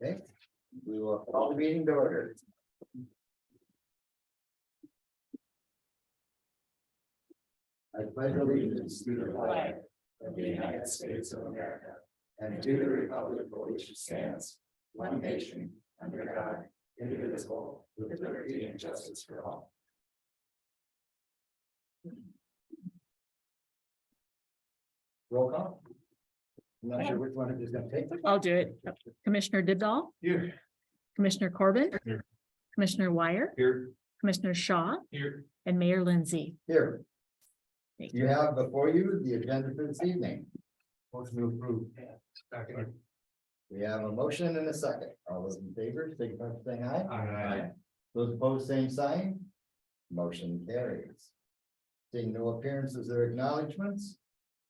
Okay, we will call the meeting to order. I pledge allegiance to the flag of the United States of America and to the republic for which it stands, one nation, under God, indivisible, with liberty and justice for all. Roll call. I'm not sure which one it is going to take. I'll do it. Commissioner Dibdall, Here. Commissioner Corbin, Here. Commissioner Wire, Here. Commissioner Shaw, Here. and Mayor Lindsay. Here. Thank You have before you the agenda for this evening. Motion to approve. We have a motion and a second. All those in favor, signify by saying aye. Aye. Those opposed, same sign. Motion carries. Seeing no appearances or acknowledgements,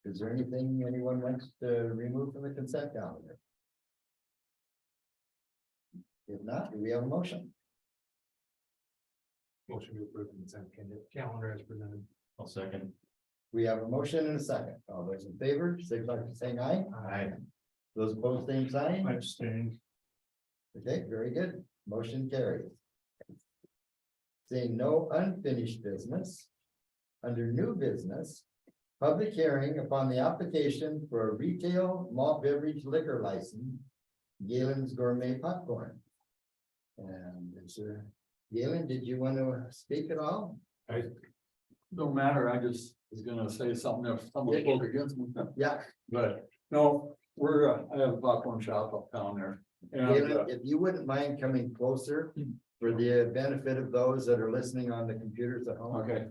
is there anything anyone wants to remove from the consent calendar? If not, do we have a motion? Motion to approve the consent calendar as presented. I'll second. We have a motion and a second. All those in favor, signify by saying aye. Aye. Those opposed, same sign. Abstain. Okay, very good. Motion carries. Seeing no unfinished business. Under new business, public hearing upon the application for a retail malt beverage liquor license, Galen's Gourmet Popcorn. And is there, Galen, did you want to speak at all? Don't matter, I just was gonna say something if someone spoke against me, Yeah, but no, I have a popcorn shop uptown there. And, Galen, if you wouldn't mind coming closer for the benefit of those that are listening on the computers at home. okay.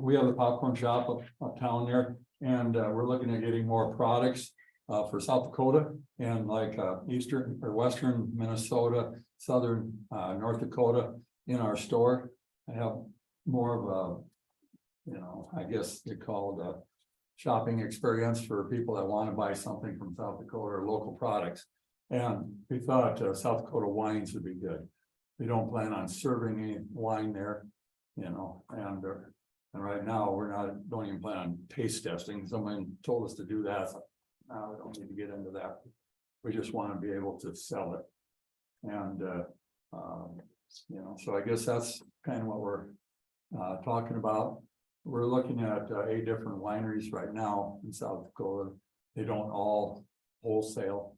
We have a popcorn shop uptown there, and, we're looking at getting more products, for South Dakota and like, eastern or western Minnesota, southern, North Dakota in our store. I have more of a, I guess they call it a shopping experience for people that want to buy something from South Dakota or local products. And we thought South Dakota wines would be good. We don't plan on serving any wine there, and right now don't even plan on taste testing. Someone told us to do that. No, we don't need to get into that. We just want to be able to sell it. And, so I guess that's kind of what we're talking about. We're looking at 8 different wineries right now in South Dakota. They don't all wholesale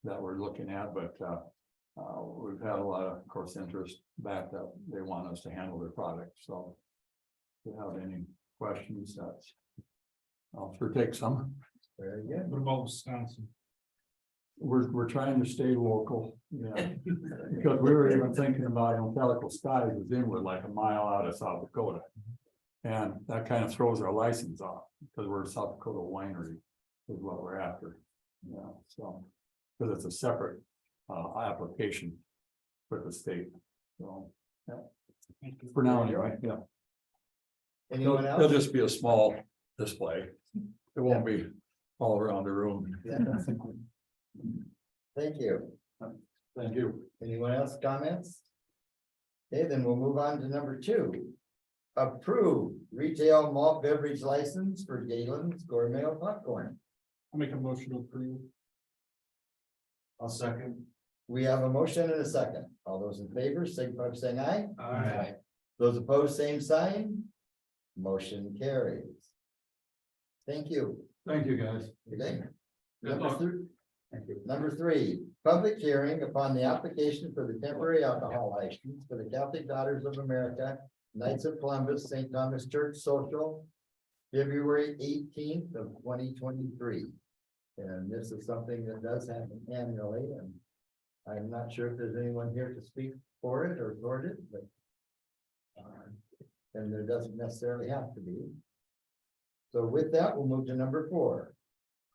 that we're looking at, but we've had a lot of course, interest back that they want us to handle their product. So if you have any questions, I'll sure take some. Very good. What about Wisconsin? We're trying to stay local, because we were even thinking about, Calico Skies is inward like a mile out of South Dakota. And that kind of throws our license off, because we're a South Dakota winery is what we're after. So, because it's a separate application for the state, so, yeah. For now anyway, yeah. Anyone It'll else? just be a small display. It won't be all around the room. Thank you. Thank you. Anyone else comments? Okay, then we'll move on to number 2. Approve retail malt beverage license for Galen's Gourmet Popcorn. I'll make a motion to approve. I'll second. We have a motion and a second. All those in favor, signify by saying aye. Aye. Those opposed, same sign. Motion carries. Thank you. Thank you, guys. Okay. Good Number luck. Number 3, public hearing upon the application for the temporary alcohol license for the Catholic Daughters of America, Knights of Columbus, St. Thomas Church Social, February 18th of 2023. And this is something that does happen annually, and I'm not sure if there's anyone here to speak for it or toward it, but and there doesn't necessarily have to be. So with that, we'll move to number 4.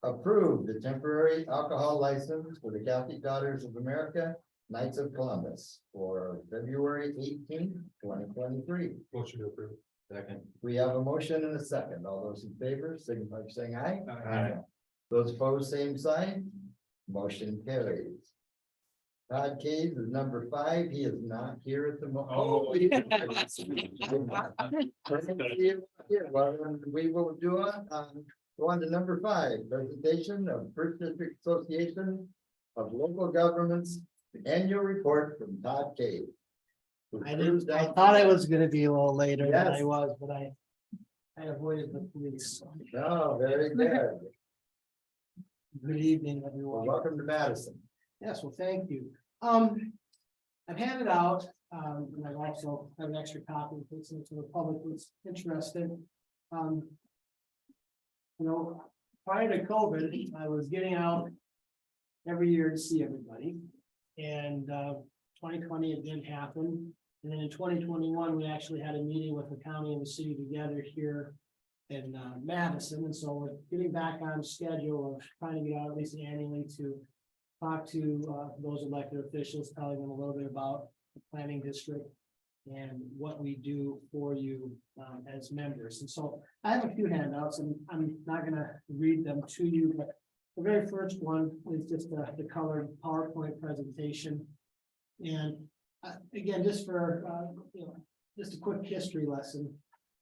Approve the temporary alcohol license for the Catholic Daughters of America, Knights of Columbus for February 18th, 2023. Motion to approve. Second. We have a motion and a second. All those in favor, signify by saying aye. Aye. Those opposed, same sign. Motion carries. Todd Case is number 5. He is not here at the moment. Oh. Well, we will do on, go on to number 5, presentation of First District Association of Local Governments Annual Report from Todd Cave. I thought I was gonna be a little later than I Yes. was, but I avoided the police. Oh, very good. Good evening, Well, everyone. welcome to Madison. Yes, well, thank you. I've handed out, and I've also have an extra copy in case the public was interested. You know, prior to COVID, I was getting out every year to see everybody. And 2020, it didn't happen. And then in 2021, we actually had a meeting with the county and the city together here in Madison. And so we're getting back on schedule of trying to get out at least annually to talk to those elected officials, telling them a little bit about the planning district and what we do for you as members. And so I have a few handouts, and I'm not gonna read them to you, but the very first one is just the colored PowerPoint presentation. And again, just for, you know, just a quick history lesson.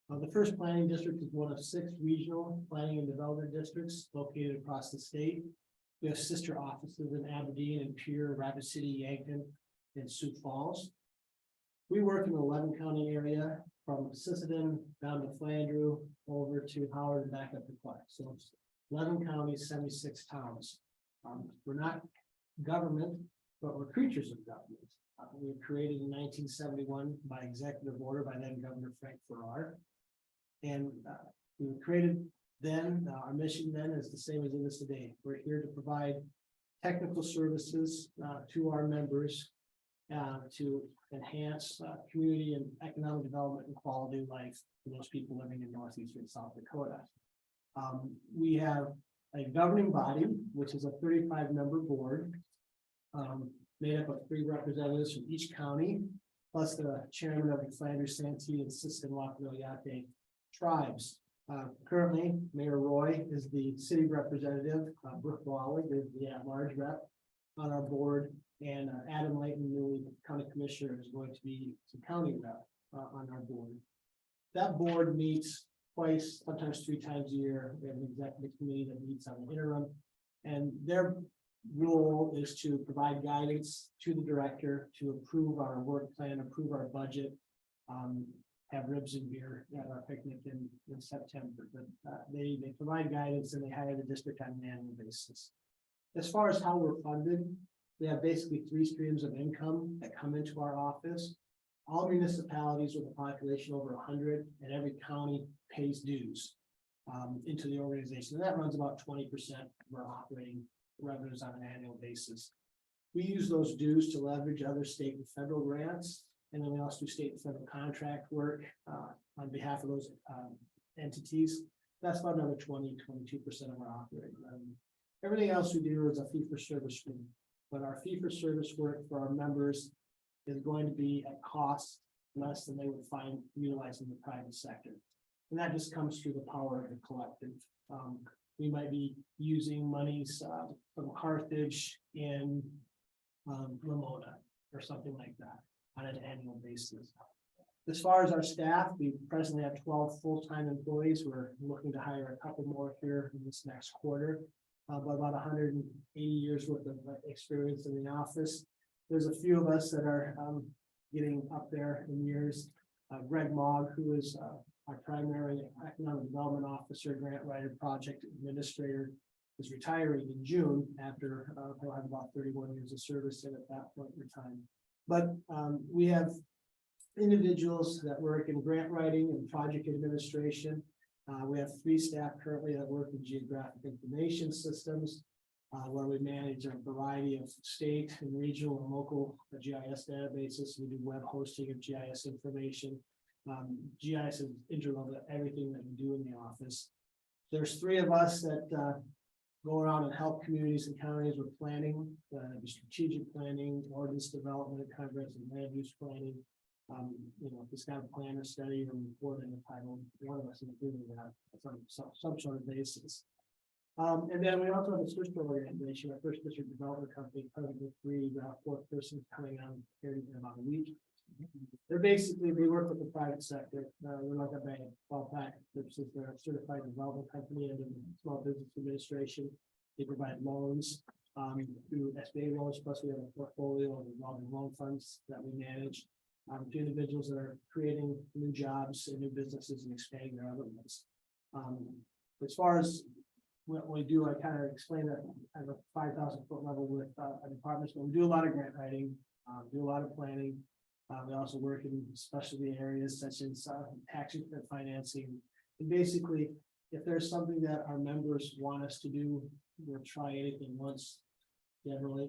The first planning district is one of 6 regional planning and development districts located across the state. We have sister offices in Aberdeen and Pierre, Rapid City, Yankton, and Sioux Falls. We work in the 11 county area from Sisseton down to Flandreau over to Howard and back up to Clark. So it's 11 counties, 76 towns. We're not government, but we're creatures of government. We were created in 1971 by executive order by then Governor Frank Farrar. And we were created then, our mission then is the same as it is today. We're here to provide technical services to our members to enhance community and economic development and quality of life for those people living in northeastern South Dakota. We have a governing body, which is a 35-member board, made up of 3 representatives from each county, plus the chairman of the Flanders, Santee, and Siskind-Wapanil-Yate tribes. Currently, Mayor Roy is the city representative, Brooke Wally is the at-large rep on our board, and Adam Layton, newly county commissioner, is going to be the county rep on our board. That board meets twice, sometimes 3 times a year. We have an executive committee that meets on the interim, and their role is to provide guidance to the director to approve our work plan, approve our budget, have ribs and beer at our picnic in September. But they provide guidance and they hire the district on an annual basis. As far as how we're funded, we have basically 3 streams of income that come into our office. All municipalities with a population over 100 and every county pays dues into the organization. And that runs about 20% of our operating revenues on an annual basis. We use those dues to leverage other state and federal grants. And then we also do state and federal contract work on behalf of those entities. That's about another 22% of our operating revenue. Everything else we do is a fee-for-service stream. But our fee-for-service work for our members is going to be at cost less than they would find utilizing the private sector. And that just comes through the power of the collective. We might be using monies from Carthage in Lamona or something like that on an annual basis. As far as our staff, we presently have 12 full-time employees. We're looking to hire a couple more here in this next quarter. But about 180 years worth of experience in the office. There's a few of us that are getting up there in years. Greg Mogg, who is our primary economic development officer, grant writer, project administrator, is retiring in June after he'll have about 31 years of service in at that point in time. But we have individuals that work in grant writing and project administration. We have 3 staff currently that work in geographic information systems, where we manage a variety of state and regional and local GIS databases. We do web hosting of GIS information. GIS is integral to everything that we do in the office. There's 3 of us that go around and help communities and counties with planning, strategic planning, ordinance development, comprehensive land use planning. You know, if it's got a plan or study or report in the title, one of us is doing that on some sort of basis. And then we also have a sister organization, our first district development company, presently 3, 4th person coming on here in about a week. They're basically, they work with the private sector. We're like a bank, Wellpac, which is their certified development company and in Small Business Administration. They provide loans through SBA loans, plus we have a portfolio of revolving loan funds that we manage. To individuals that are creating new jobs and new businesses and expanding their other ones. As far as what we do, I kind of explained that at a 5,000-foot level with departments, but we do a lot of grant writing, do a lot of planning. We also work in specialty areas such as tax increment financing. And basically, if there's something that our members want us to do, we'll try anything once generally.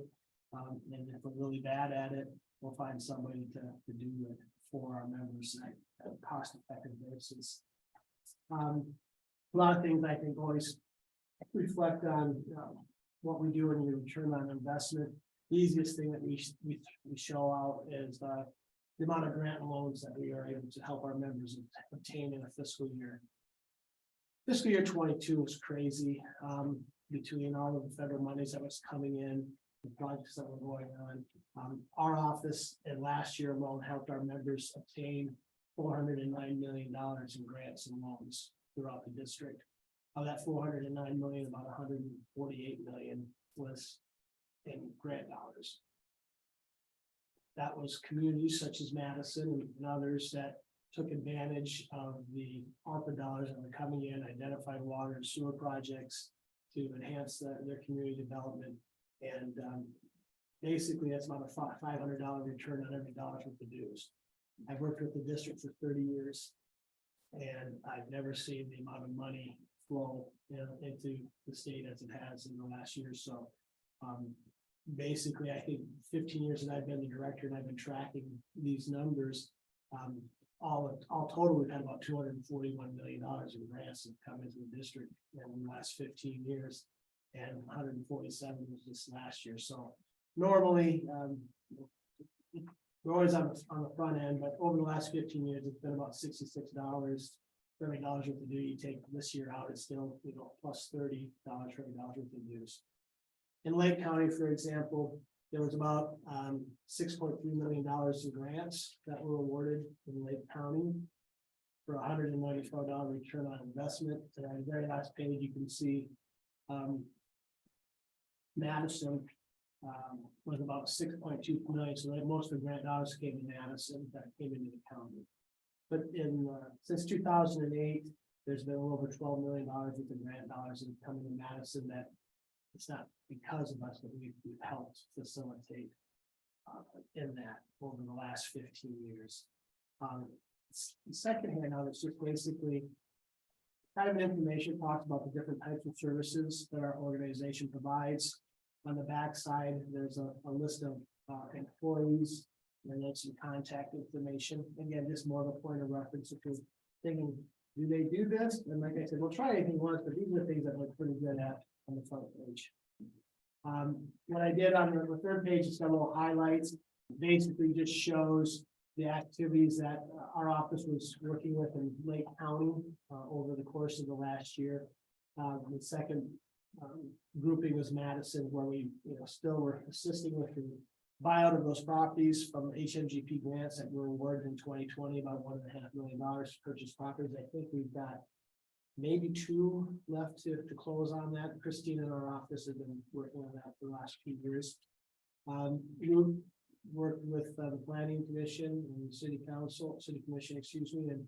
And if we're really bad at it, we'll find somebody to do it for our members at a cost-effective basis. A lot of things I think always reflect on what we do in the return on investment. The easiest thing that we show out is the amount of grant loans that we are able to help our members obtain in a fiscal year. Fiscal year 22 was crazy, between all of the federal monies that was coming in, the projects that were going on. Our office and last year alone helped our members obtain $409 million in grants and loans throughout the district. Of that 409 million, about 148 million was in grant dollars. That was communities such as Madison and others that took advantage of the ARPA dollars that were coming in, identified water and sewer projects to enhance their community development. And basically, that's about a $500 return on every dollar worth of dues. I've worked with the district for 30 years, and I've never seen the amount of money flow into the state as it has in the last year or so. Basically, I think 15 years that I've been the director and I've been tracking these numbers. All total, we've had about $241 million in grants that come into the district in the last 15 years, and 147 was this last year. So normally, we're always on the front end, but over the last 15 years, it's been about $66 for every dollar worth of due you take this year out. It's still, plus $30 for every dollar worth of dues. In Lake County, for example, there was about $6.3 million in grants that were awarded in Lake County for $194 return on investment. And on the very last page, you can see Madison was about 6.2 million. So most of the grant dollars came in Madison that came into the county. But since 2008, there's been over $12 million worth of grant dollars that have come into Madison. That it's not because of us, that we've helped facilitate in that over the last 15 years. The second handout is just basically kind of information, talks about the different types of services that our organization provides. On the back side, there's a list of employees, and then some contact information. Again, just more of a point of reference if you're thinking, do they do this? And like I said, we'll try anything once, but these are things that we're pretty good at on the front page. What I did on the third page is got little highlights. Basically just shows the activities that our office was working with in Lake County over the course of the last year. The second grouping was Madison, where we still were assisting with the buyout of those properties from HMGP grants that were awarded in 2020, about $1.5 million to purchase properties. I think we've got maybe 2 left to close on that. Christine in our office has been working on that for the last few years. We worked with the planning commission and city commission, excuse me, and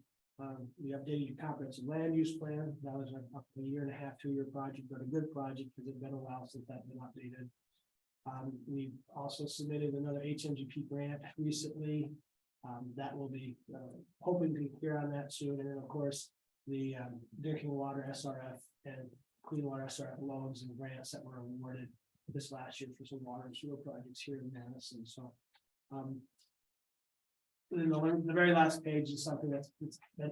we updated your comprehensive land use plan. That was a 1.5 to 2 year project, but a good project because it's been a while since that's been updated. We also submitted another HMGP grant recently. That will be hoping to hear on that soon. And then of course, the drinking water SRF and clean water SRF loans and grants that were awarded this last year for some water and sewer projects here in Madison. So the very last page is something that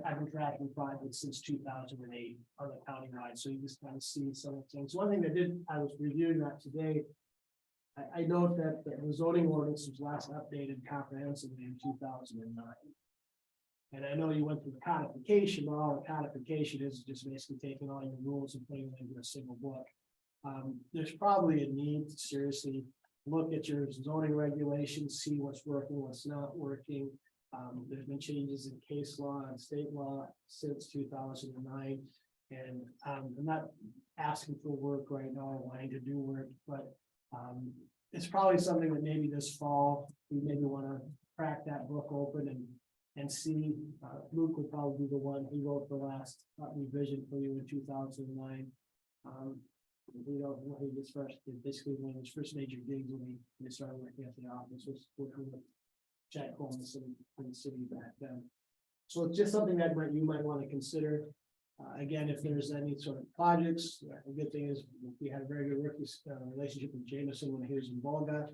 I've been tracking projects since 2008 on the countywide. So you just kind of see some of the things. One thing I was reviewing that today. I note that the zoning ordinance was last updated comprehensively in 2009. And I know you went through the codification, but all the codification is just basically taking all your rules and putting them into a single book. There's probably a need to seriously look at your zoning regulations, see what's working, what's not working. There's been changes in case law and state law since 2009. And I'm not asking for work right now, wanting to do work, but It's probably something that maybe this fall, we maybe wanna crack that book open and see, Luke would probably be the one who wrote the last revision for you in 2009. We don't, when he gets first, basically one of his first major gigs when he started working at the office was working with Jack Holmes in the city back then. So it's just something that you might want to consider. Again, if there's any sort of projects, the good thing is we had a very good working relationship with Jameson when he was in Volga.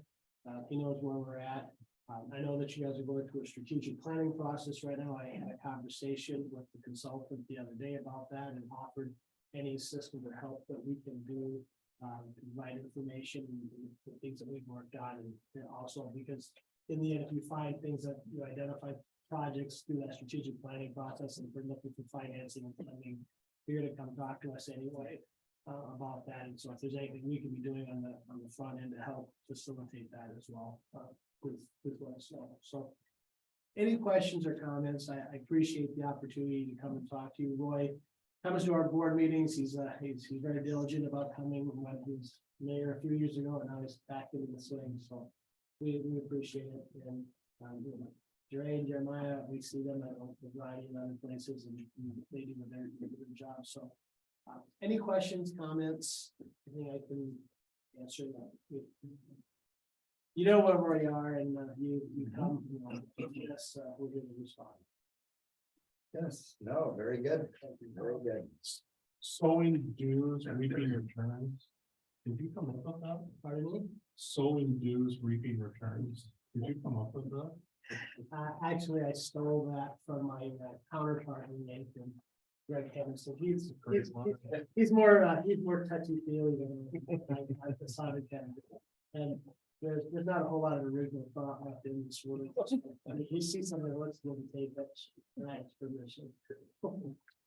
He knows where we're at. I know that you guys are going through a strategic planning process right now. I had a conversation with the consultant the other day about that and offered any assistance or help that we can do, provide information, and the things that we've worked on, and also because in the end, if you find things that you identify projects through that strategic planning process, and if we're looking for financing and funding, you're gonna come talk to us anyway about that. And so if there's anything we can be doing on the front end to help facilitate that as well, with what I saw. So any questions or comments, I appreciate the opportunity to come and talk to you. Roy comes to our board meetings. He's very diligent about coming when he was mayor a few years ago, and now he's back into the swing. So we appreciate it. And Jerry and Jeremiah, we see them at a variety of other places, and they do a very good job. So any questions, comments, anything I can answer that. You know where we are, and you come, yes, we're going to respond. Yes, no, very good, very good. Sowing dues and reaping returns. Did you come up with that? Pardon me? Sowing dues, reaping returns. Did you come up with that? Actually, I stole that from my counterpart in Nathan, Greg Henderson. He's more touchy feely than I decided to. And there's not a whole lot of original thought left in this one. If you see something that looks good, take that. Thanks for permission.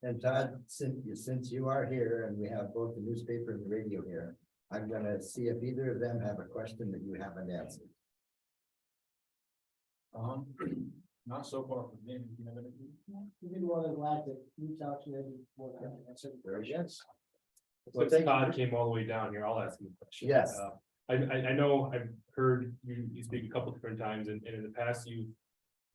And Todd, since you are here and we have both the newspaper and the radio here, I'm gonna see if either of them have a question that you haven't answered. Not so far from me. You have anything? You'd be more than glad to reach out to you for that answer. Very good. Since thank you Todd for- came all the way down here, I'll ask him a question. Yes. I know I've heard you speak a couple different times, and in the past, you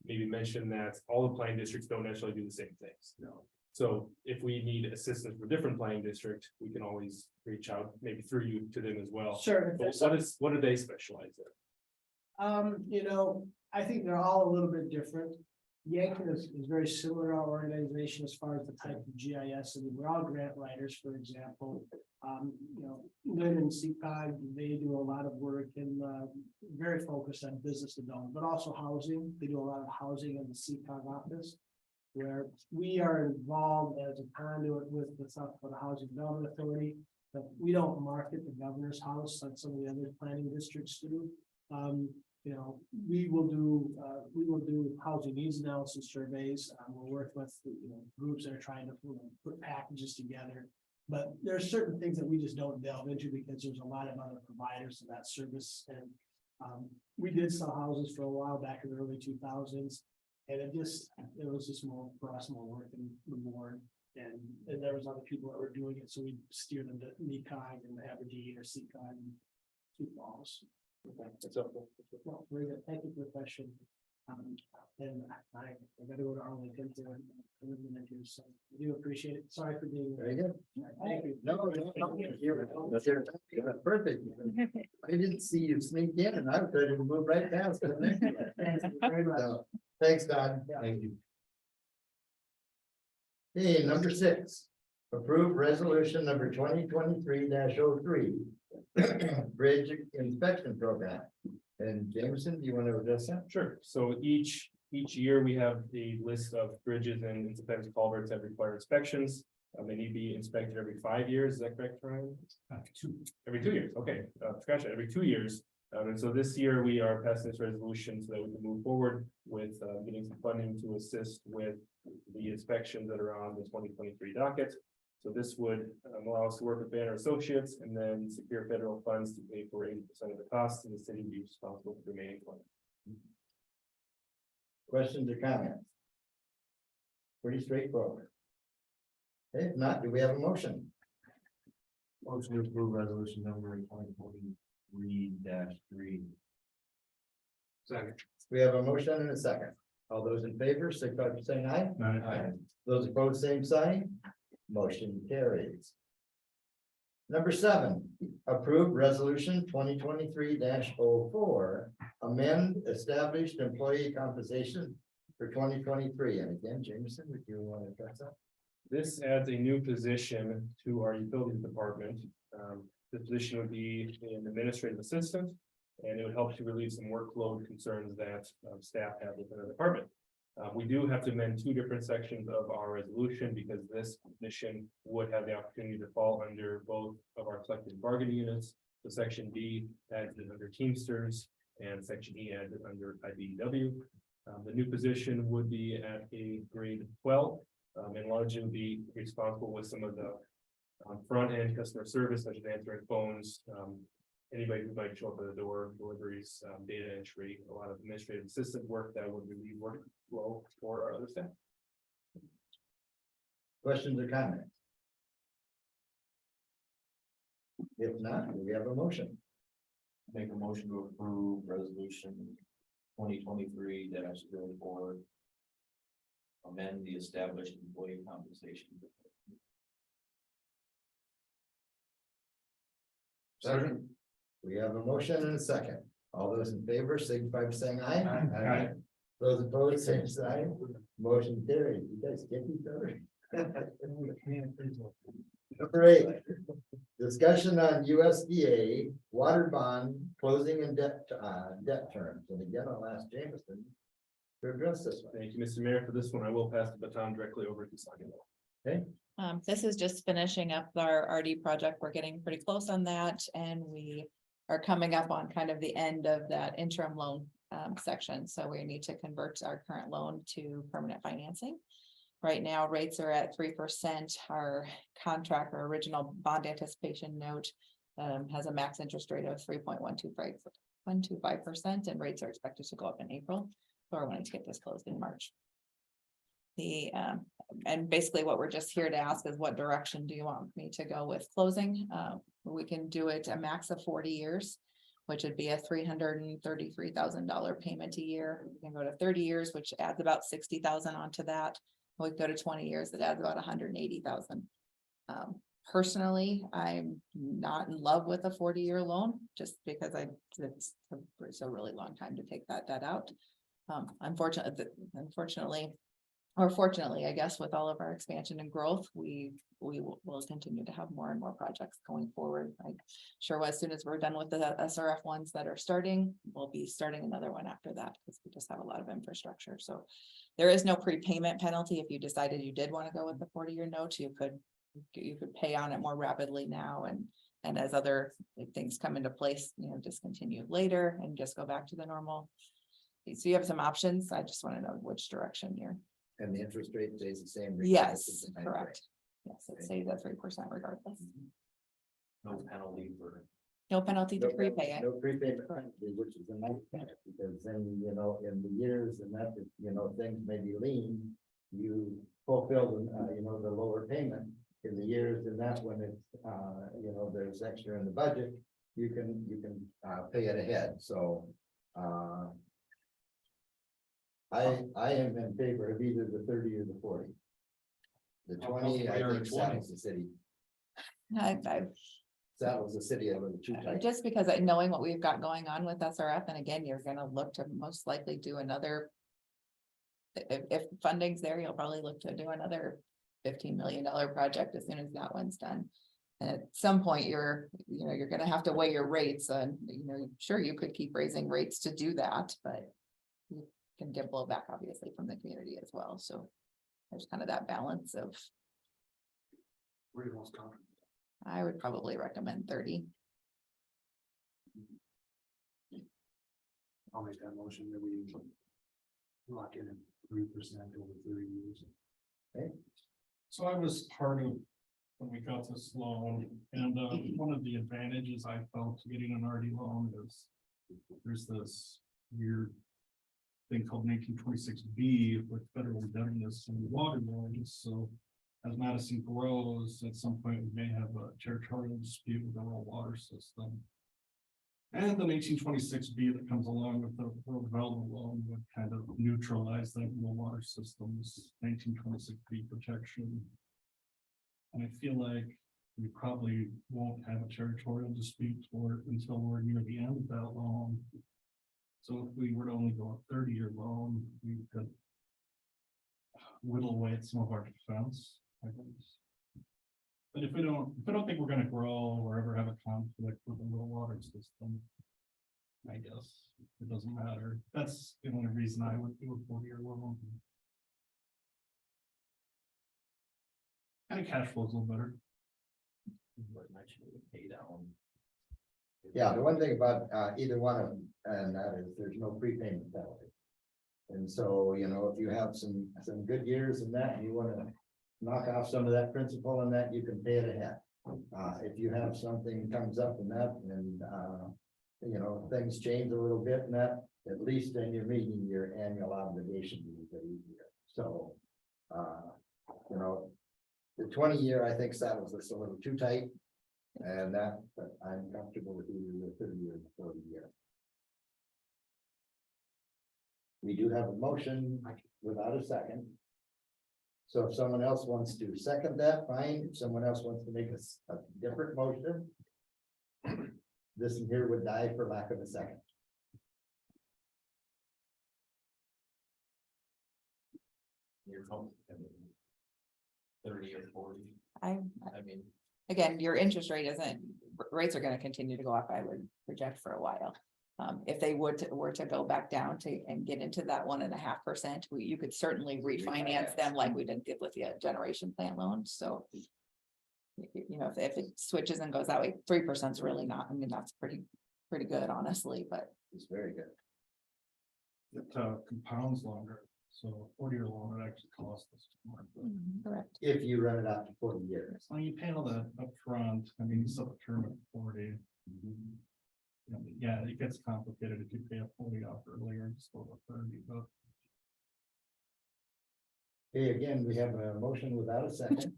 maybe mentioned that all the planning districts don't necessarily do the same things. No. So if we need assistance for different planning district, we can always reach out, maybe through you to them as well. Sure. if But there's what do they specialize in? I think they're all a little bit different. Yankton is very similar to our organization as far as the type of GIS, and we're all grant writers, for example. Lynn and CCOG, they do a lot of work in, very focused on business development, but also housing. They do a lot of housing in the CCOG office, where we are involved as a conduit with the South Dakota Housing Development Authority. But we don't market the governor's house like some of the other planning districts do. We will do housing needs analysis surveys. We'll work with, groups that are trying to put packages together. But there are certain things that we just don't delve into because there's a lot of other providers of that service. And we did sell houses for a while back in the early 2000s. And it was just more for us, more work than the board. And there was other people that were doing it. So we steered them to NECOG and Aberdeen or CCOG and Sioux Falls. Okay, that's helpful. Well, very good. Thank you for the question. And I gotta go to Arlington to in a minute here, so I do appreciate it. Sorry for being. Very good. Thank you. No, you're perfect. I didn't see you sneak in and I was ready to move right past it. Thank you very much. So, thanks, Todd. Thank you. Hey, number 6, approve resolution number 2023-03. Bridge inspection program. And Jameson, do you want to address that? Sure. So each year we have a list of bridges and sometimes culverts that require inspections. They need to be inspected every 5 years. Is that correct, Ryan? Every 2 years. Okay, scratch that. Every 2 years. And so this year we are passing this resolution so that we can move forward with getting some funding to assist with the inspections that are on the 2023 docket. So this would allow us to work with Banner Associates and then secure federal funds to pay for 80% of the costs, and the city will be responsible for the remaining 20%. Questions or comments? Pretty straightforward. If not, do we have a motion? Motion to approve resolution number 2023-3. Second. We have a motion and a second. All those in favor, signify by saying aye. Aye. Those opposed, same sign. Motion carries. Number 7, approve resolution 2023-04, amend established employee compensation for 2023. And again, Jameson, would you want to address that? This adds a new position to our utilities department. The position would be an administrative assistant, and it would help to relieve some workload concerns that staff have within the department. We do have to amend 2 different sections of our resolution because this position would have the opportunity to fall under both of our collective bargaining units. So section B adds it under Teamsters and section E adds it under IBEW. The new position would be at a grade 12. And largely would be responsible with some of the front end customer service, such as answering phones. Anybody who might show up at the door, deliveries, data entry, a lot of administrative assistant work that would relieve workflow for our other staff. Questions or comments? If not, do we have a motion? Make a motion to approve resolution 2023-04. Amend the established employee compensation. Second. We have a motion and a second. All those in favor, signify by saying aye. Aye. Those opposed, same sign. Motion carried. You guys get each other. Number 8, discussion on USDA water bond closing and debt terms. And again, I'll ask Jameson to address this one. Thank you, Mr. Mayor. For this one, I will pass the baton directly over to Sonia. This is just finishing up our RD project. We're getting pretty close on that, and we are coming up on kind of the end of that interim loan section. So we need to convert our current loan to permanent financing. Right now, rates are at 3%. Our contract or original bond anticipation note has a max interest rate of 3.125%, and rates are expected to go up in April. So we're wanting to get this closed in March. And basically what we're just here to ask is what direction do you want me to go with closing? We can do it a max of 40 years, which would be a $333,000 payment a year. We can go to 30 years, which adds about $60,000 onto that. We go to 20 years, that adds about $180,000. Personally, I'm not in love with a 40-year loan just because it's a really long time to take that debt out. Unfortunately, or fortunately, I guess, with all of our expansion and growth, we will continue to have more and more projects going forward. I'm sure as soon as we're done with the SRF ones that are starting, we'll be starting another one after that because we just have a lot of infrastructure. So there is no prepayment penalty. If you decided you did want to go with the 40-year note, you could pay on it more rapidly now, and as other things come into place, discontinue later and just go back to the normal. So you have some options. I just want to know which direction you're. And the interest rate stays the same. Yes, correct. Yes, it stays at 3% regardless. No penalty for. No penalty to prepay it. No prepayment penalty, which is a nice thing, because then, in the years and that, things may be lean, you fulfill the lower payment in the years, and that's when it's, there's extra in the budget, you can pay it ahead, so, I am in favor of either the 30 or the 40. The 20, I think saddles the city. Saddles the city a little too tight. Just because knowing what we've got going on with SRF, and again, you're gonna look to most likely do another. If funding's there, you'll probably look to do another $15 million project as soon as that one's done. And at some point, you're gonna have to weigh your rates, and sure, you could keep raising rates to do that, but you can get blowback obviously from the community as well. So there's kind of that balance of. Where are you most comfortable? I would probably recommend 30. I'll make that motion that we lock in at 3% over 30 years. So I was part of when we got this loan, and one of the advantages I felt getting an RD loan is there's this weird thing called 1926B with federal indebtedness and water loans. So as Madison grows, at some point we may have a territorial dispute with our water system. And the 1826B that comes along with the development loan would kind of neutralize that in the water systems, 1926B protection. And I feel like we probably won't have a territorial dispute for it until we're near the end of that loan. So if we were to only go a 30-year loan, we could whittle away at some of our defense, I guess. But if I don't think we're gonna grow or ever have a conflict with the rural water system, I guess it doesn't matter. That's the only reason I would do a 4-year loan. And cash flows a little better. Yeah, the one thing about either one of them, and that is there's no prepayment penalty. And so, you know, if you have some good years in that, and you wanna knock off some of that principal and that, you can pay it ahead. If you have something comes up in that and, you know, things change a little bit and that, at least then you're meeting your annual obligation a little bit easier. So, you know, the 20-year, I think settles us a little too tight. And that, but I'm comfortable with either the 30 or the 40-year. We do have a motion without a second. So if someone else wants to second that, fine. If someone else wants to make a different motion, this here would die for lack of a second. You're comfortable. 30 or 40, I, I mean, again, your interest rate isn't, rates are gonna continue to go up, I would project for a while. If they were to go back down to and get into that 1.5%, you could certainly refinance them like we did with the generation plant loan, so. You know, if it switches and goes that way, 3% is really not, I mean, that's pretty good, honestly, but. It's very good. It compounds longer, so 40-year loan would actually cost us more. Correct. If you run it out to 40 years. So you pay all that upfront, I mean, you set the term at 40. Yeah, it gets complicated if you pay a 40 off earlier, just go to 30, but Okay, again, we have a motion without a second.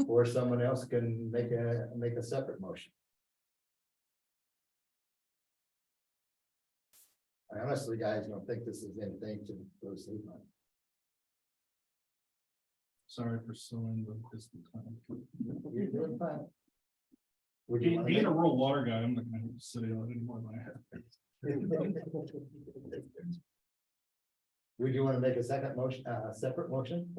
Or someone else can make a separate motion. I honestly, guys, don't think this is anything to go sleep on. sorry for suing the distant time. You're doing fine. Would you wanna Being a rural water guy, I'm not gonna sit on it anymore than I have. Would you want to make a second motion, separate motion?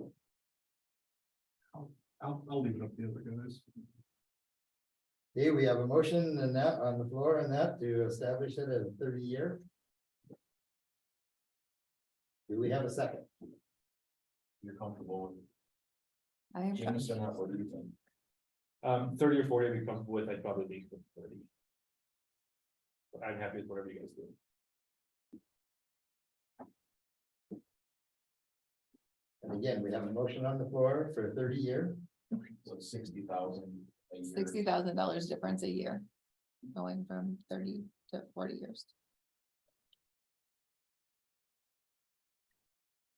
I'll leave it up to the other guys. Okay, we have a motion and that on the floor and that to establish it as 30-year. Do we have a second? you're comfortable with I am, Jameson, or what do you think? 30 or 40 I'd be comfortable with, I'd probably leave with 30. But I'm happy with whatever you guys do. And again, we have a motion on the floor for a 30-year. So 60,000 a year. $60,000 difference a year, going from 30 to 40 years.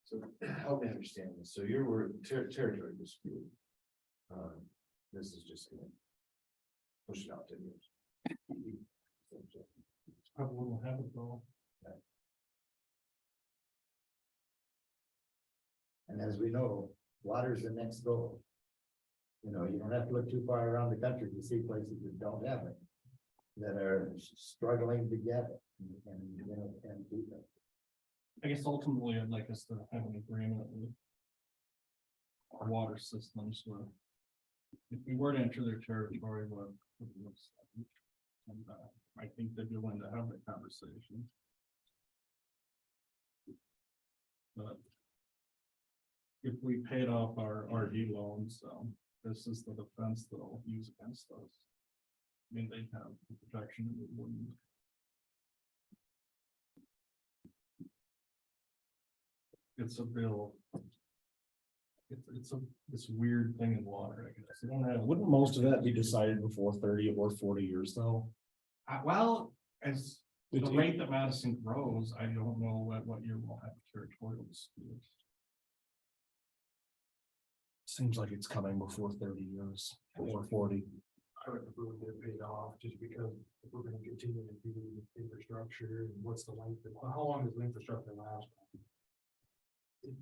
So help me understand this. So you were territory dispute. This is just gonna push it out 10 years. Probably won't have it though. And as we know, water is the next goal. You know, you don't have to look too far around the country to see places that don't have it. That are struggling to get it and, you know, and keep it. I guess ultimately I'd like us to have an agreement with our water systems where if we were to enter their territory, what it looks like. And I think they'd be willing to have that conversation. But if we paid off our RD loans, this is the defense they'll use against us. I mean, they have the protection that we wouldn't. It's a real. It's this weird thing in water, I guess. They don't have. Wouldn't most of that be decided before 30 or 40 years though? Well, as the Did you- rate that Madison grows, I don't know at what year we'll have a territorial dispute. Seems like it's coming before 30 years or 40. would prefer to get paid off, just because if we're gonna continue to do infrastructure, and what's the length, how long does the infrastructure last?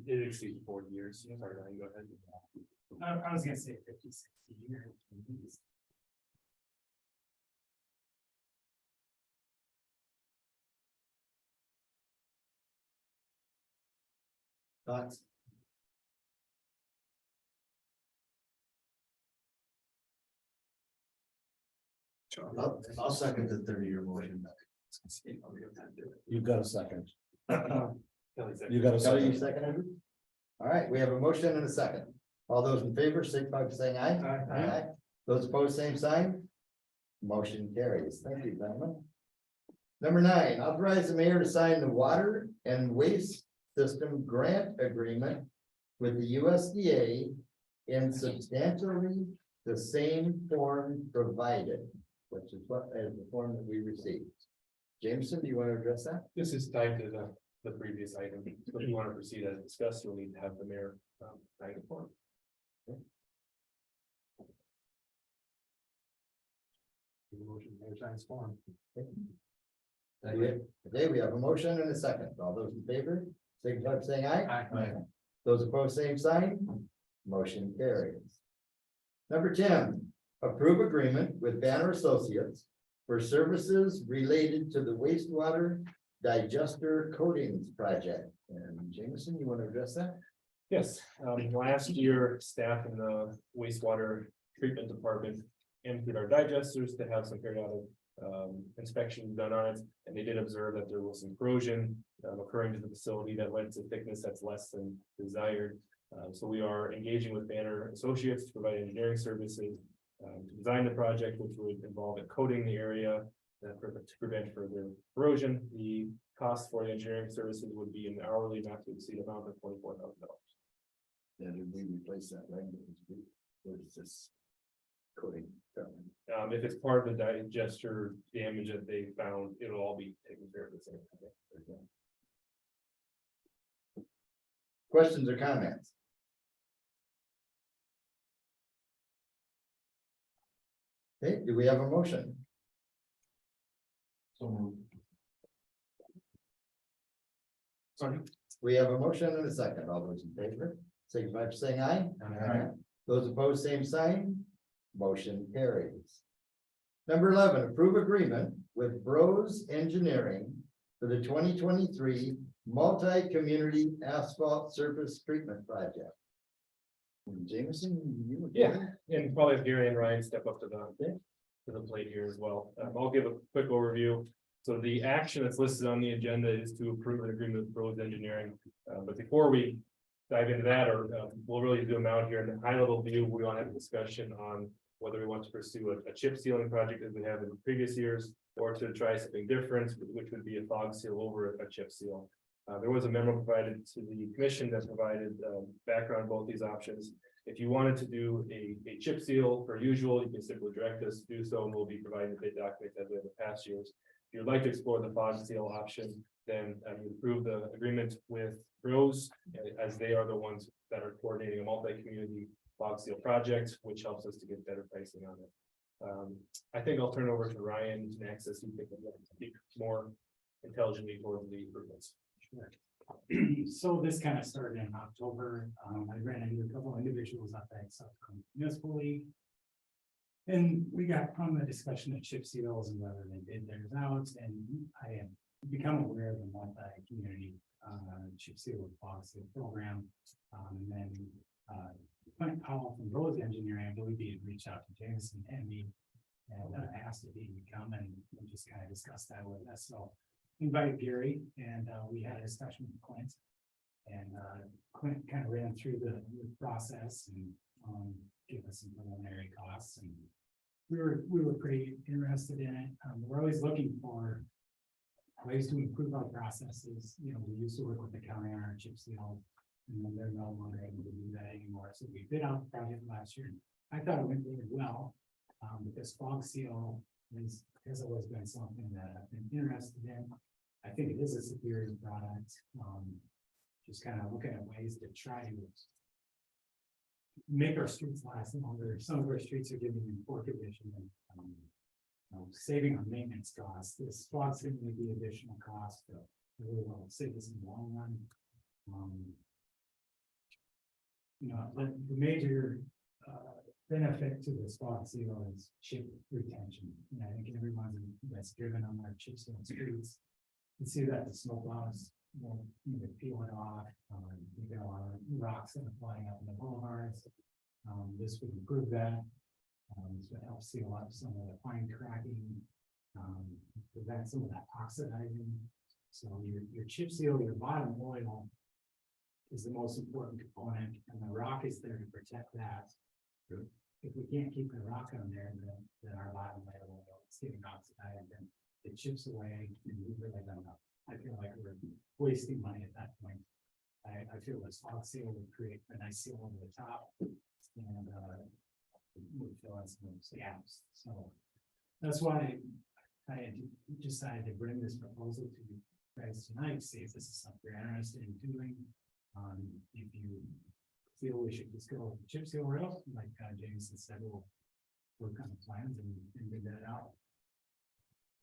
It exceeds 40 years. Sorry, Ryan, go ahead. I was gonna say 50, 60 years. Thoughts? I'll second the 30-year motion. You've got a second. Kelly said- You got a Kelly, you second. seconded it? All right, we have a motion and a second. All those in favor, signify by saying aye. Aye. Those opposed, same sign. Motion carries. Thank you, gentlemen. Number 9, authorize the mayor to sign the water and waste system grant agreement with the USDA in substantially the same form provided, which is what, as the form that we received. Jameson, do you want to address that? This is tied to the previous item. So if you want to proceed as discussed, you'll need to have the mayor sign the form. Motion, mayor signs form. Okay, we have a motion and a second. All those in favor, signify by saying aye. Aye. Those opposed, same sign. Motion carries. Number 10, approve agreement with Banner Associates for services related to the wastewater digester coatings project. And Jameson, you want to address that? Yes, last year, staff in the wastewater treatment department emptied our digesters to have some periodic inspection done on it. And they did observe that there was some corrosion occurring to the facility that led to thickness that's less than desired. So we are engaging with Banner Associates to provide engineering services to design the project, which would involve it coating the area to prevent further corrosion. The cost for the engineering services would be an hourly not to exceed amount of $24,000. Yeah, did we replace that language? What is this? Coating. If it's part of the digester damage that they found, it'll all be taken care of the same time. Questions or comments? Okay, do we have a motion? So moved. Sorry. We have a motion and a second. All those in favor, signify by saying aye. Aye. Those opposed, same sign. Motion carries. Number 11, approve agreement with Bros Engineering for the 2023 multi-community asphalt surface treatment project. Jameson, you. Yeah. And probably have Gary and Ryan step up to the plate here as well. I'll give a quick overview. So the action that's listed on the agenda is to approve an agreement with Bros Engineering. But before we dive into that, or we'll really zoom out here in the high level view, we want to have a discussion on whether we want to pursue a chip sealing project as we have in previous years, or to try something different, which would be a fog seal over a chip seal. There was a memo provided to the commission that provided background on both these options. If you wanted to do a chip seal per usual, you can simply direct us to do so, and we'll be providing the bid documents as we have in past years. If you'd like to explore the fog seal option, then you approve the agreement with Bros, as they are the ones that are coordinating a multi-community fog seal project, which helps us to get better pricing on it. I think I'll turn over to Ryan next, as he can speak more intelligently towards the improvements. So this kind of started in October. I ran into a couple of individuals up at South Dakota Municipal League. And we got on the discussion of chip seals and whether they did theirs out, and I have become aware of the multi-community chip seal and fog seal program. And then Clint Powell from Rose Engineering, I believe he had reached out to Jameson and me and asked if he could come and we just kind of discussed that with us. So invited Gary and we had a discussion with Clint. And Clint kind of ran through the process and gave us some preliminary costs, and we were pretty interested in it. We're always looking for ways to improve our processes. You know, we used to work with the county on our chip seal, and then they're no longer able to do that anymore. So we bid out the project last year. I thought it went really well. But this fog seal has always been something that I've been interested in. I think it is a superior product. Just kind of looking at ways to try to make our streets last longer. Some of our streets are getting in poor condition and, saving on maintenance costs. This fog sealing may be additional cost, but really will save us in the long run. The major, benefit to this fog seal is chip retention. And I think everyone that's driven on our chip seal streets, you see that the snow plows won't even peel it off. You got a lot of rocks that are flying up in the boulevards. This would improve that. This would help seal up some of the fine cracking, prevent some of that oxidizing. So your chip seal, your bottom oil is the most important component, and the rock is there to protect that. If we can't keep the rock on there, then our bottom layer will is getting oxidized and it chips away, and we really don't know. I feel like we're wasting money at that point. I feel this fog seal would create a nice seal over the top and would fill in some of those gaps. So that's why I decided to bring this proposal to you guys tonight, see if this is something you're interested in doing. If you feel we should just go chip seal rail, like Jameson said, we'll work on the plans and dig that out.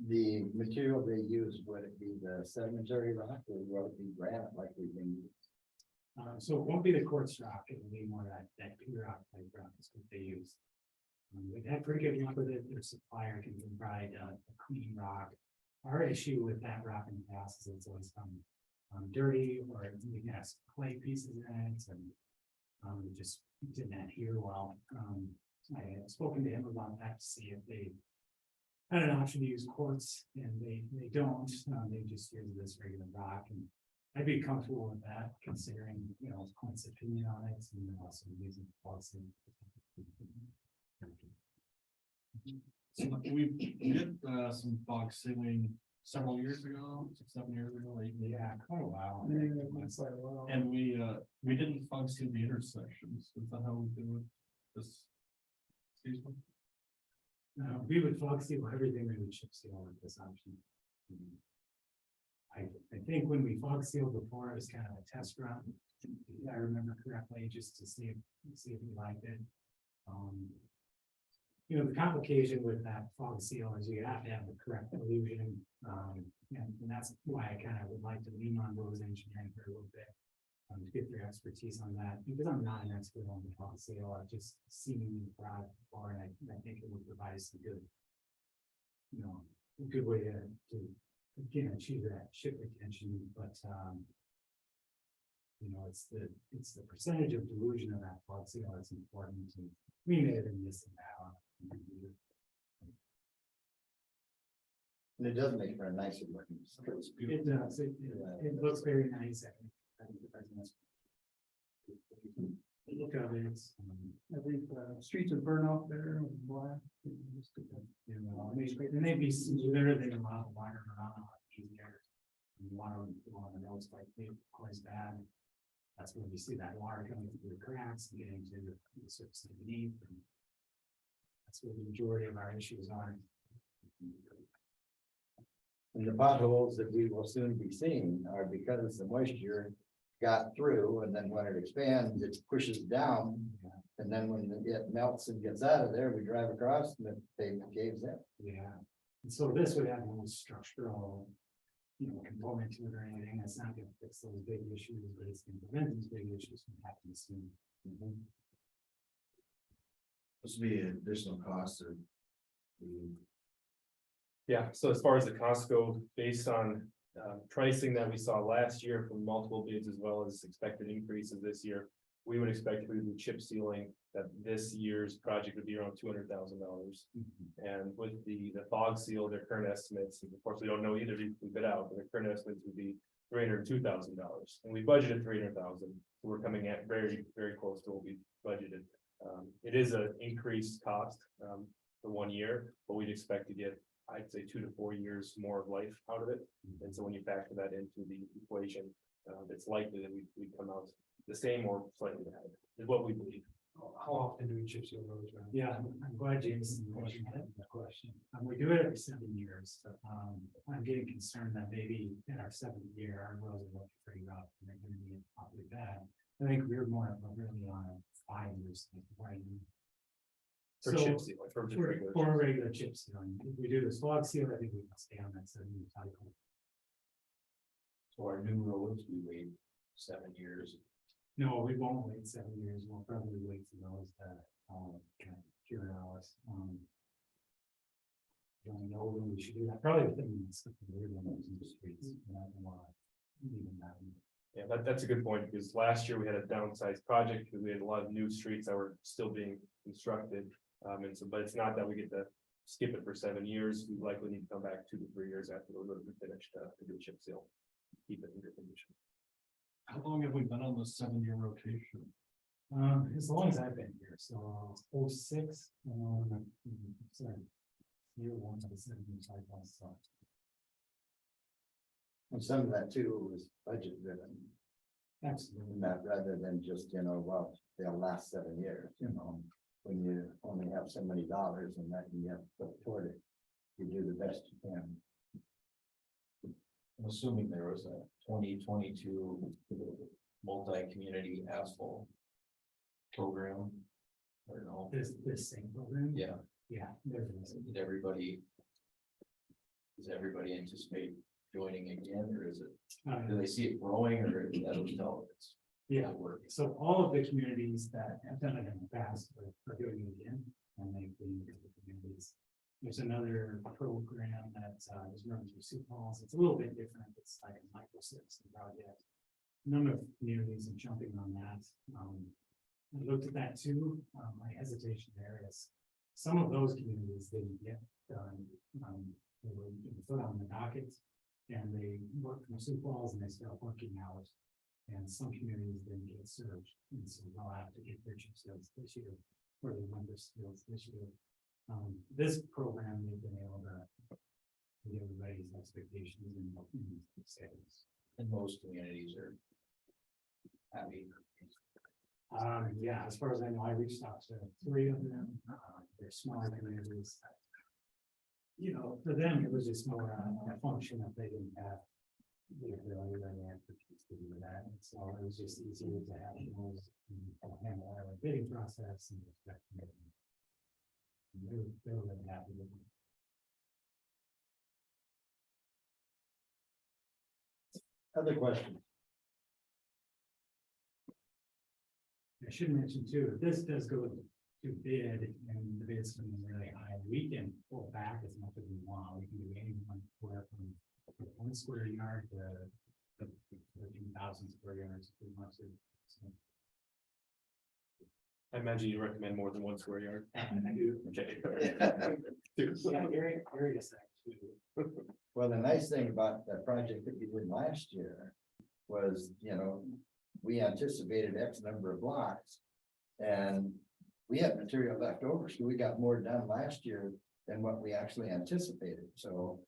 The material they use, would it be the sedimentary rock or will it be granite like we've been using? So it won't be the quartz rock, it'll be more that pure rock type rock is what they use. We've had pretty good luck with it, their supplier can provide a clean rock. Our issue with that rock in the past is it's always come dirty, or we have some clay pieces in it, and it just didn't adhere well. I had spoken to him about that to see if they had an option to use quartz, and they don't, they just use this regular rock, and I'd be comfortable with that, considering, Clint's opinion on it, and then also using policy. So we did some fog sealing several years ago, 6-7 years ago, like, Yeah, quite a while. and we didn't fog seal the intersections. Is that how we do it this season? We would fog seal everything, we would chip seal with this option. I think when we fog sealed before, it was kind of a test run. If I remember correctly, just to see if we liked it. The complication with that fog seal is you have to have the correct illusion. And that's why I kind of would like to lean on Rose Engineering for a little bit. To get their expertise on that, because I'm not an expert on the fog seal, I've just seen the product before, and I think it would provide some good, a good way to again achieve that chip retention, but it's the percentage of dilution of that fog seal that's important, and we may have been missing that on. And it does make for a nicer looking. It does, it looks very nice, I think the president's. Look at it, I think streets would burn off there with black. And they'd be smoother, they allow the water around easier. Water on the roads like quite bad. That's when you see that water coming through the cracks and getting to the surface beneath. That's where the majority of our issues are. And the potholes that we will soon be seeing are because the moisture got through, and then when it expands, it pushes down. And then when it melts and gets out of there, we drive across and the pavement caves in. Yeah, and so this would have no structural, component to it or anything. It's not gonna fix those big issues, but it's gonna prevent these big issues from happening soon. This would be an additional cost of. Yeah, so as far as the costs go, based on pricing that we saw last year from multiple bids as well as expected increases this year, we would expect through the chip sealing that this year's project would be around $200,000. And with the fog seal, their current estimates, of course, we don't know either, we bid out, but their current estimates would be $302,000. And we budgeted $300,000, so we're coming at very, very close to what we budgeted. It is an increased cost for 1 year, but we'd expect to get, I'd say 2 to 4 years more of life out of it. And so when you factor that into the equation, it's likely that we'd come out the same or slightly ahead, is what we believe. How often do we chip seal roads? Yeah, I'm glad James mentioned that question. We do it every 7 years. I'm getting concerned that maybe in our 7th year, our roads are looking pretty rough and they're going to be awfully bad. I think we're more of a really on a 5 years. Right? For So, chip seal, for just regular. for regular chip sealing, if we do the fog seal, I think we can stay on that 7-year cycle. So our new roads, we wait 7 years. No, we won't wait 7 years, we'll probably wait for those that, kind of cure out. Don't know when we should do that, probably within the next couple of years on those industries. Yeah, that's a good point, because last year we had a downsized project, because we had a lot of new streets that were still being constructed. And so, but it's not that we get to skip it for 7 years, we likely need to come back 2 to 3 years after the road is finished, to do a chip seal. Keep it in good condition. How long have we been on this 7-year rotation? As long as I've been here, so 06, sorry. Year 1 of the 7-year cycle, so. And some of that too was budget driven, Absolutely. that rather than just, well, they'll last 7 years, when you only have so many dollars and that you have to put toward it. You do the best you can. I'm assuming there was a 2022 multi-community asphalt program. Or no, This same program? yeah, Yeah. There it is. does everybody anticipate joining again, or is it, Uh, do they see it growing, or that'll tell it's Yeah, working? so all of the communities that have done it in the past are doing it again, and they've been to the communities. There's another program that is run through Sioux Falls. It's a little bit different. It's like a micro-citizen project. A number of communities are jumping on that. I looked at that too. My hesitation there is some of those communities didn't get done. They were put on the docket, and they worked from Sioux Falls and they start working hours. And some communities didn't get surged, and so they'll have to get their chip seals this year, or their member seals this year. This program, they've been able to meet everybody's expectations and sales. And most communities are happy. Yeah, as far as I know, I reached out to 3 of them. They're smaller communities. For them, it was just more a function that they didn't have the ability or the expertise to do that. And so it was just easier to have those handle our bidding process and inspection. They were really happy with it. Other questions? I should mention too, if this does go to bid and the bid's coming in really high, we can pull back as much as we want. We can do anyone where from 1 square yard to 13,000 square yards. Pretty much. So, I imagine you recommend more than 1 square yard. I do. Okay. Yeah, area sec too. Well, the nice thing about the project that we did last year was, we anticipated X number of blocks. And we had material left over, so we got more done last year than what we actually anticipated. So,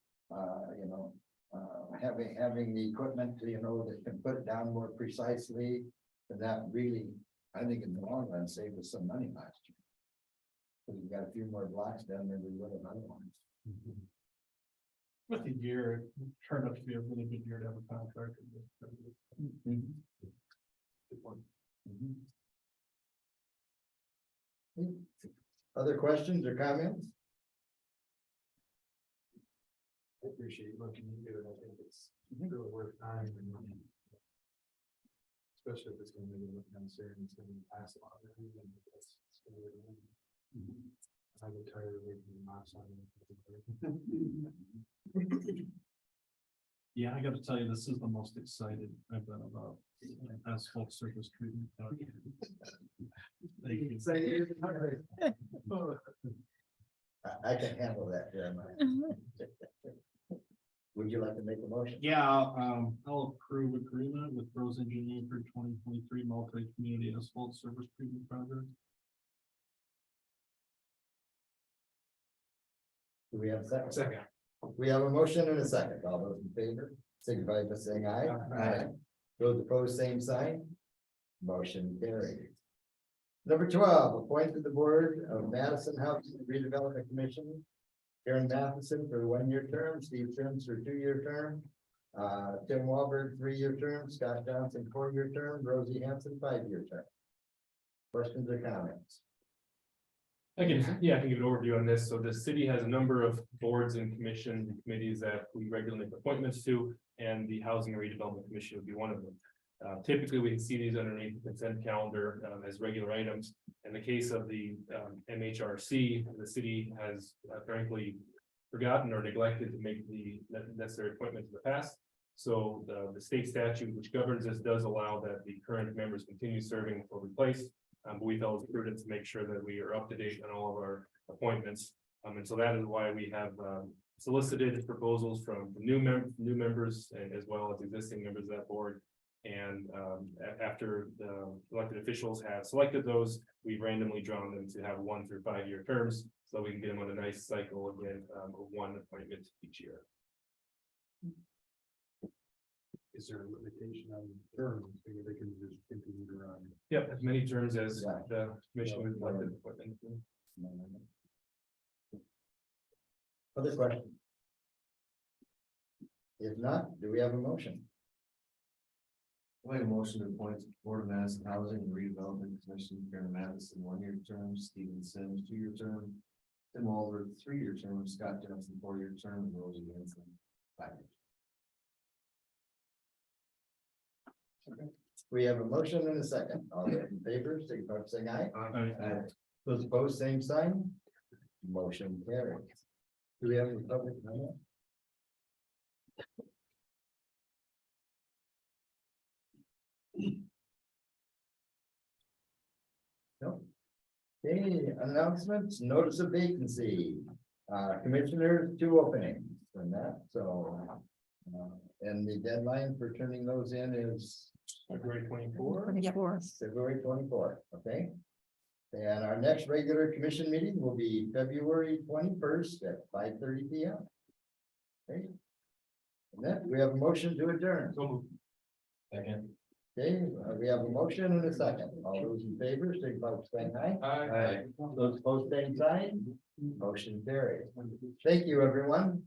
having the equipment, that can put it down more precisely, and that really, I think in the long run, saved us some money last year. Because we got a few more blocks done than we would have otherwise. With the year, it turned out to be a really good year to have a contractor. Good one. Other questions or comments? I appreciate you looking into it. I think it's really worth time. Especially if it's going to be looking uncertain, it's going to pass a lot of it. I get tired of waiting the box on it. Yeah, I gotta tell you, this is the most excited I've been about asphalt surface treatment. Thank you. I can handle that, Jeremiah. Would you like to make a motion? Yeah, I'll approve agreement with Rose Engineering for 2023 multi-community asphalt surface treatment project. Do we have a second? Second. We have a motion and a second. All those in favor, signify by saying aye. Aye. Those opposed, same sign. Motion carried. Number 12, appoint to the board of Madison Housing Redevelopment Commission. Karen Matheson for a 1-year term, Steve Sims for a 2-year term. Tim Wahlberg, 3-year term, Scott Johnson, 4-year term, Rosie Hanson, 5-year term. Questions or comments? I can give an overview on this. So the city has a number of boards and commission committees that we regularly make appointments to, and the Housing and Redevelopment Commission would be one of them. Typically, we can see these underneath the consent calendar as regular items. In the case of the MHRC, the city has frankly forgotten or neglected to make the necessary appointments in the past. So the state statute which governs this does allow that the current members continue serving until replaced. But we felt it prudent to make sure that we are up to date on all of our appointments. And so that is why we have solicited proposals from new members and as well as existing members of that board. And after the elected officials have selected those, we've randomly drawn them to have 1 through 5-year terms. So we can get them on a nice cycle again of 1 appointment each year. Is there a limitation on terms? Maybe they can just continue to run. Yep, as many terms as Yeah. the commission would like to appoint. Other questions? If not, do we have a motion? I make a motion to appoint Board of Madison Housing and Redevelopment Commission, Karen Madison, 1-year term, Stephen Sims, 2-year term. Tim Walter, 3-year term, Scott Johnson, 4-year term, and Rosie Hanson, 5 years. We have a motion and a second. All those in favor, signify by saying aye. Aye. Those opposed, same sign. Motion carries. Do we have any public comment? No. Okay, announcements, notice of vacancy. Commissioners, 2 openings and that, so. And the deadline for turning those in is February 24. 24. February 24th, okay? And our next regular commission meeting will be February 21st at 5:30 p.m. Okay. And then we have a motion to adjourn. Second. Okay, we have a motion and a second. All those in favor, signify by saying aye. Aye. Those opposed, same sign. Motion carried. Thank you, everyone.